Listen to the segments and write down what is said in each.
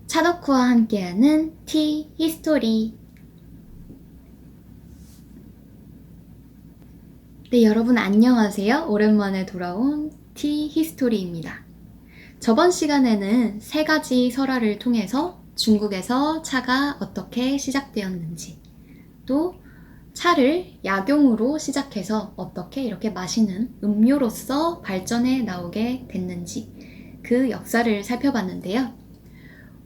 차덕후와 함께하는 티 히스토리. 네, 여러분 안녕하세요. 오랜만에 돌아온 티 히스토리입니다. 저번 시간에는 3가지 설화를 통해서 중국에서 차가 어떻게 시작되었는지, 또 차를 약용으로 시작해서 어떻게 이렇게 마시는 음료로서 발전해 나오게 됐는지 그 역사를 살펴봤는데요.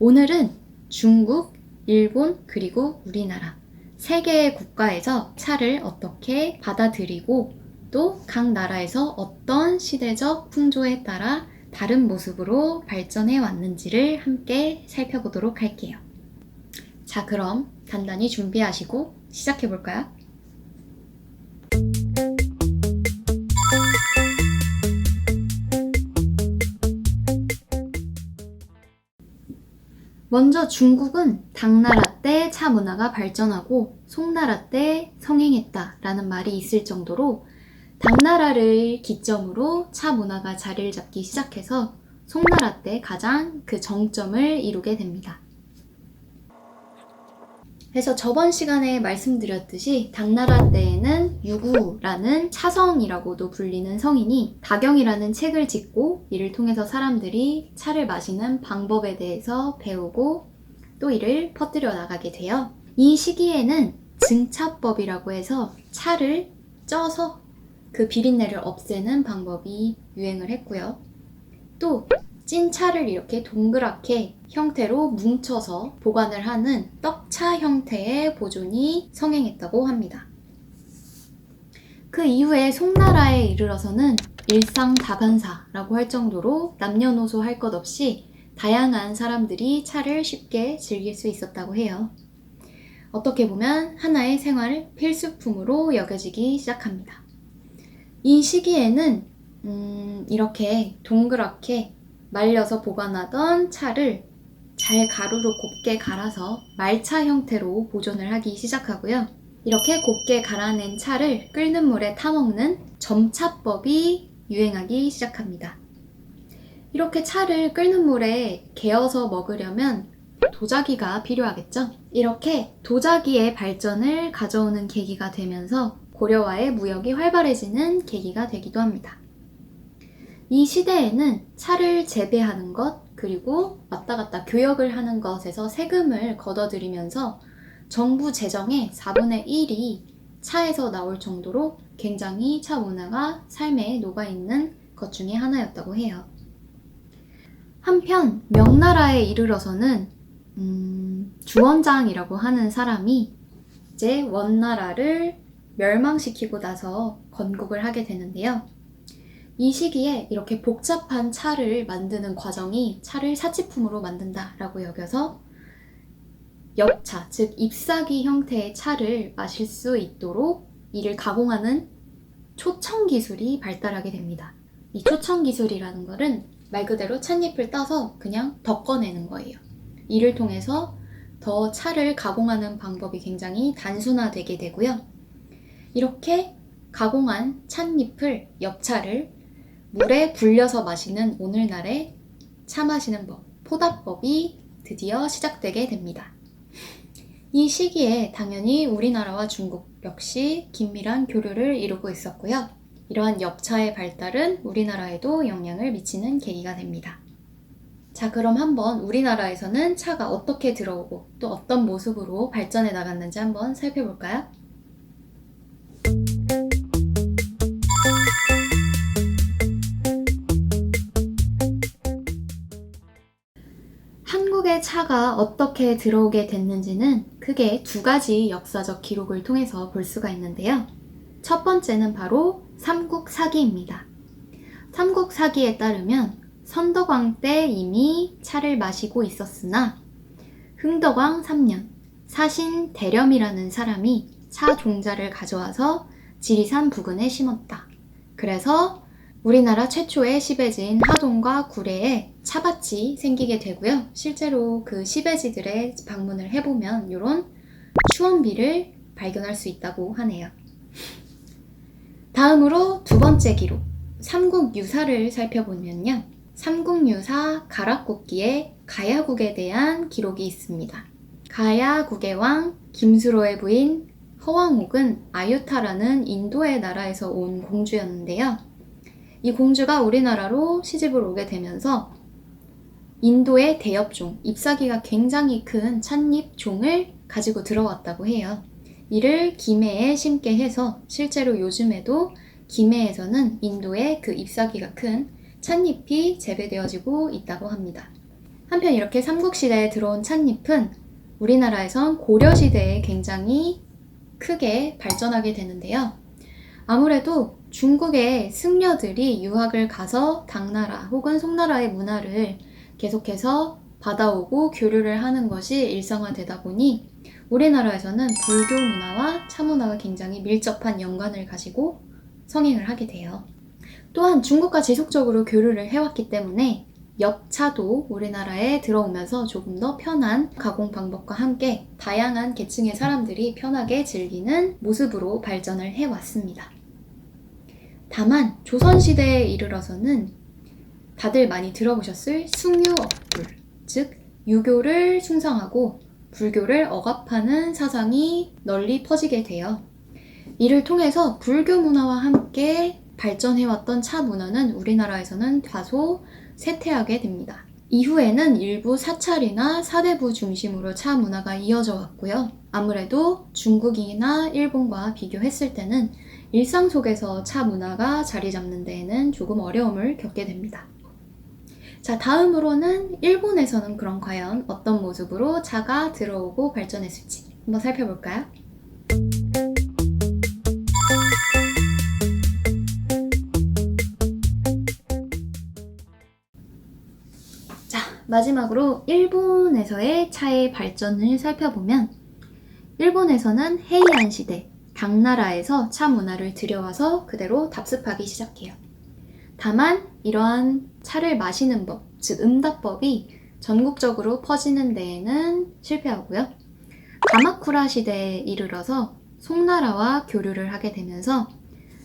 오늘은 중국, 일본, 그리고 우리나라 3개의 국가에서 차를 어떻게 받아들이고 또 각 나라에서 어떤 시대적 풍조에 따라 다른 모습으로 발전해 왔는지를 함께 살펴보도록 할게요. 자, 그럼 간단히 준비하시고 시작해 볼까요? 먼저 중국은 당나라 때 차 문화가 발전하고 송나라 때 성행했다라는 말이 있을 정도로 당나라를 기점으로 차 문화가 자리를 잡기 시작해서 송나라 때 가장 그 정점을 이루게 됩니다. 그래서 저번 시간에 말씀드렸듯이 당나라 때에는 유구라는 차성이라고도 불리는 성인이 다경이라는 책을 짓고 이를 통해서 사람들이 차를 마시는 방법에 대해서 배우고 또 이를 퍼뜨려 나가게 돼요. 이 시기에는 증차법이라고 해서 차를 쪄서 그 비린내를 없애는 방법이 유행을 했고요. 또 찐 차를 이렇게 동그랗게 형태로 뭉쳐서 보관을 하는 떡차 형태의 보존이 성행했다고 합니다. 그 이후에 송나라에 이르러서는 일상다반사라고 할 정도로 남녀노소 할 것 없이 다양한 사람들이 차를 쉽게 즐길 수 있었다고 해요. 어떻게 보면 하나의 생활 필수품으로 여겨지기 시작합니다. 이 시기에는 이렇게 동그랗게 말려서 보관하던 차를 잘 가루로 곱게 갈아서 말차 형태로 보존을 하기 시작하고요. 이렇게 곱게 갈아낸 차를 끓는 물에 타먹는 점차법이 유행하기 시작합니다. 이렇게 차를 끓는 물에 개어서 먹으려면 도자기가 필요하겠죠? 이렇게 도자기의 발전을 가져오는 계기가 되면서 고려와의 무역이 활발해지는 계기가 되기도 합니다. 이 시대에는 차를 재배하는 것, 그리고 왔다 갔다 교역을 하는 것에서 세금을 걷어들이면서 정부 재정의 4분의 1이 차에서 나올 정도로 굉장히 차 문화가 삶에 녹아있는 것 중에 하나였다고 해요. 한편 명나라에 이르러서는 주원장이라고 하는 사람이 이제 원나라를 멸망시키고 나서 건국을 하게 되는데요. 이 시기에 이렇게 복잡한 차를 만드는 과정이 차를 사치품으로 만든다라고 여겨서 엽차, 즉 잎사귀 형태의 차를 마실 수 있도록 이를 가공하는 초청 기술이 발달하게 됩니다. 이 초청 기술이라는 것은 말 그대로 찻잎을 따서 그냥 덮어내는 거예요. 이를 통해서 더 차를 가공하는 방법이 굉장히 단순화되게 되고요. 이렇게 가공한 찻잎을, 엽차를 물에 불려서 마시는 오늘날의 차 마시는 법, 포다법이 드디어 시작되게 됩니다. 이 시기에 당연히 우리나라와 중국 역시 긴밀한 교류를 이루고 있었고요. 이러한 엽차의 발달은 우리나라에도 영향을 미치는 계기가 됩니다. 자, 그럼 한번 우리나라에서는 차가 어떻게 들어오고 또 어떤 모습으로 발전해 나갔는지 한번 살펴볼까요? 한국의 차가 어떻게 들어오게 됐는지는 크게 2가지 역사적 기록을 통해서 볼 수가 있는데요. 첫 번째는 바로 삼국사기입니다. 삼국사기에 따르면 선덕왕 때 이미 차를 마시고 있었으나 흥덕왕 3년 사신 대렴이라는 사람이 차 종자를 가져와서 지리산 부근에 심었다. 그래서 우리나라 최초의 시베지인 하동과 구례에 차밭이 생기게 되고요. 실제로 그 시베지들의 방문을 해보면 이런 추원비를 발견할 수 있다고 하네요. 다음으로 2번째 기록, 삼국유사를 살펴보면요. 삼국유사 가락곡기에 가야국에 대한 기록이 있습니다. 가야국의 왕 김수로의 부인 허왕옥은 아유타라는 인도의 나라에서 온 공주였는데요. 이 공주가 우리나라로 시집을 오게 되면서 인도의 대엽종, 잎사귀가 굉장히 큰 찻잎종을 가지고 들어왔다고 해요. 이를 김해에 심게 해서 실제로 요즘에도 김해에서는 인도의 그 잎사귀가 큰 찻잎이 재배되어지고 있다고 합니다. 한편 이렇게 삼국시대에 들어온 찻잎은 우리나라에선 고려시대에 굉장히 크게 발전하게 되는데요. 아무래도 중국의 승려들이 유학을 가서 당나라 혹은 송나라의 문화를 계속해서 받아오고 교류를 하는 것이 일상화되다 보니 우리나라에서는 불교 문화와 차 문화가 굉장히 밀접한 연관을 가지고 성행을 하게 돼요. 또한 중국과 지속적으로 교류를 해왔기 때문에 엽차도 우리나라에 들어오면서 조금 더 편한 가공 방법과 함께 다양한 계층의 사람들이 편하게 즐기는 모습으로 발전을 해왔습니다. 다만 조선시대에 이르러서는 다들 많이 들어보셨을 숭유업불, 즉 유교를 숭상하고 불교를 억압하는 사상이 널리 퍼지게 돼요. 이를 통해서 불교 문화와 함께 발전해왔던 차 문화는 우리나라에서는 다소 쇠퇴하게 됩니다. 이후에는 일부 사찰이나 사대부 중심으로 차 문화가 이어져 왔고요. 아무래도 중국이나 일본과 비교했을 때는 일상 속에서 차 문화가 자리 잡는 데에는 조금 어려움을 겪게 됩니다. 자, 다음으로는 일본에서는 그럼 과연 어떤 모습으로 차가 들어오고 발전했을지 한번 살펴볼까요? 자, 마지막으로 일본에서의 차의 발전을 살펴보면 일본에서는 헤이안 시대, 당나라에서 차 문화를 들여와서 그대로 답습하기 시작해요. 다만 이러한 차를 마시는 법, 즉 음답법이 전국적으로 퍼지는 데에는 실패하고요. 가마쿠라 시대에 이르러서 송나라와 교류를 하게 되면서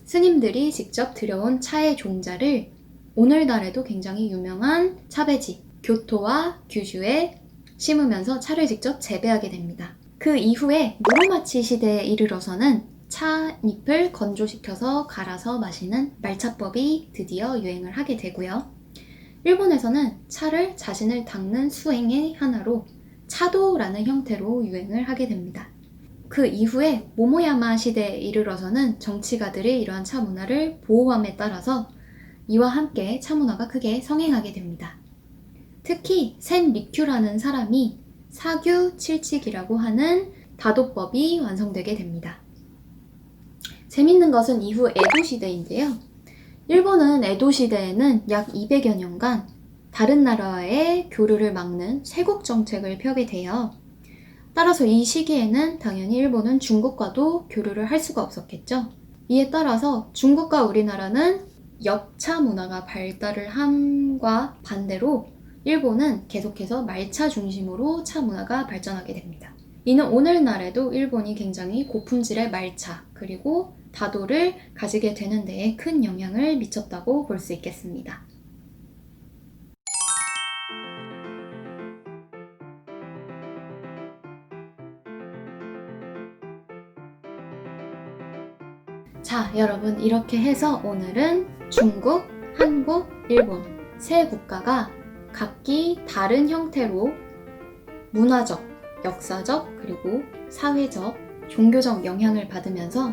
스님들이 직접 들여온 차의 종자를 오늘날에도 굉장히 유명한 차배지, 교토와 규슈에 심으면서 차를 직접 재배하게 됩니다. 그 이후에 무로마치 시대에 이르러서는 차잎을 건조시켜서 갈아서 마시는 말차법이 드디어 유행을 하게 되고요. 일본에서는 차를 자신을 닦는 수행의 하나로 차도라는 형태로 유행을 하게 됩니다. 그 이후에 모모야마 시대에 이르러서는 정치가들이 이러한 차 문화를 보호함에 따라서 이와 함께 차 문화가 크게 성행하게 됩니다. 특히 센 리큐라는 사람이 사규 칠칙이라고 하는 다도법이 완성되게 됩니다. 재밌는 것은 이후 에도 시대인데요. 일본은 에도 시대에는 약 200여 년간 다른 나라와의 교류를 막는 쇄국 정책을 펴게 돼요. 따라서 이 시기에는 당연히 일본은 중국과도 교류를 할 수가 없었겠죠. 이에 따라서 중국과 우리나라는 엽차 문화가 발달을 함과 반대로 일본은 계속해서 말차 중심으로 차 문화가 발전하게 됩니다. 이는 오늘날에도 일본이 굉장히 고품질의 말차 그리고 다도를 가지게 되는 데에 큰 영향을 미쳤다고 볼 수 있겠습니다. 자, 여러분 이렇게 해서 오늘은 중국, 한국, 일본 세 국가가 각기 다른 형태로 문화적, 역사적, 그리고 사회적, 종교적 영향을 받으면서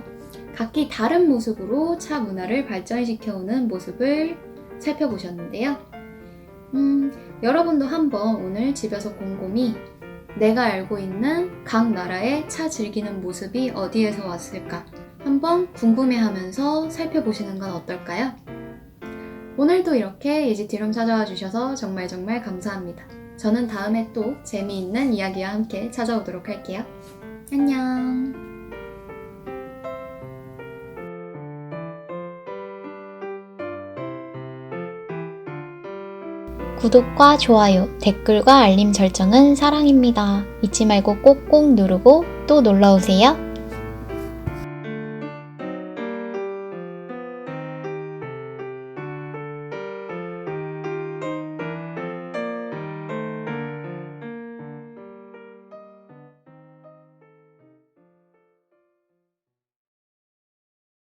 각기 다른 모습으로 차 문화를 발전시켜오는 모습을 살펴보셨는데요. 여러분도 한번 오늘 집에서 곰곰이 내가 알고 있는 각 나라의 차 즐기는 모습이 어디에서 왔을까 한번 궁금해하면서 살펴보시는 건 어떨까요? 오늘도 이렇게 이지티룸 찾아와 주셔서 정말 감사합니다. 저는 다음에 또 재미있는 이야기와 함께 찾아오도록 할게요. 안녕. 구독과 좋아요, 댓글과 알림 설정은 사랑입니다. 잊지 말고 꼭꼭 누르고 또 놀러오세요.